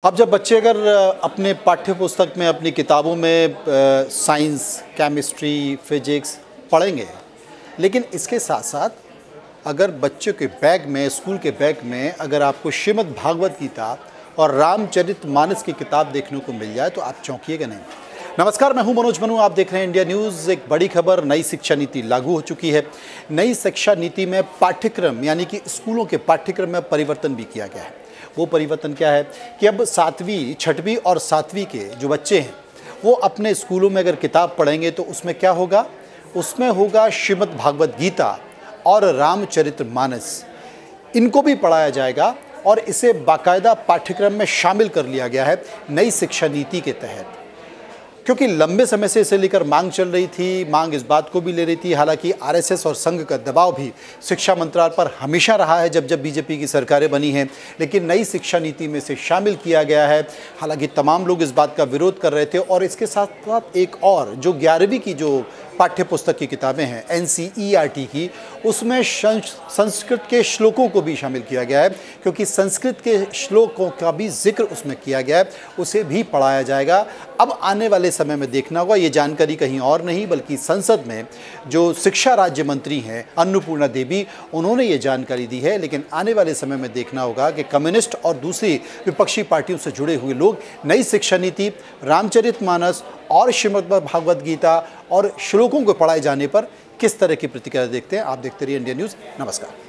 अब जब बच्चे अगर अपने पाठ्य पुस्तक में अपनी किताबों में साइंस, केमिस्ट्री, फिजिक्स पढ़ेंगे, लेकिन इसके साथ साथ अगर बच्चों के बैग में, स्कूल के बैग में अगर आपको श्रीमद् भागवत गीता और रामचरितमानस की किताब देखने को मिल जाए तो आप चौंकिएगा नहीं। नमस्कार, मैं हूं मनोज मनु, आप देख रहे हैं इंडिया न्यूज़। एक बड़ी खबर, नई शिक्षा नीति लागू हो चुकी है। नई शिक्षा नीति में पाठ्यक्रम यानी कि स्कूलों के पाठ्यक्रम में परिवर्तन भी किया गया है। वो परिवर्तन क्या है कि अब 7वीं, 6वीं और 7वीं के जो बच्चे हैं वो अपने स्कूलों में अगर किताब पढ़ेंगे तो उसमें क्या होगा, उसमें होगा श्रीमद् भागवत गीता और रामचरितमानस। इनको भी पढ़ाया जाएगा और इसे बाकायदा पाठ्यक्रम में शामिल कर लिया गया है नई शिक्षा नीति के तहत, क्योंकि लंबे समय से इसे लेकर मांग चल रही थी। मांग इस बात को भी ले रही थी, हालांकि आरएसएस और संघ का दबाव भी शिक्षा मंत्रालय पर हमेशा रहा है जब जब बीजेपी की सरकारें बनी हैं, लेकिन नई शिक्षा नीति में इसे शामिल किया गया है। हालांकि तमाम लोग इस बात का विरोध कर रहे थे और इसके साथ साथ एक और जो 11वीं की जो पाठ्य पुस्तक की किताबें हैं NCERT की, उसमें संस्कृत के श्लोकों को भी शामिल किया गया है, क्योंकि संस्कृत के श्लोकों का भी जिक्र उसमें किया गया है, उसे भी पढ़ाया जाएगा। अब आने वाले समय में देखना होगा, ये जानकारी कहीं और नहीं बल्कि संसद में जो शिक्षा राज्य मंत्री हैं अन्नपूर्णा देवी, उन्होंने ये जानकारी दी है। लेकिन आने वाले समय में देखना होगा कि कम्युनिस्ट और दूसरी विपक्षी पार्टियों से जुड़े हुए लोग नई शिक्षा नीति, रामचरितमानस और श्रीमद् भागवत गीता और श्लोकों को पढ़ाए जाने पर किस तरह की प्रतिक्रिया देखते हैं। आप देखते रहिए इंडिया न्यूज़। नमस्कार।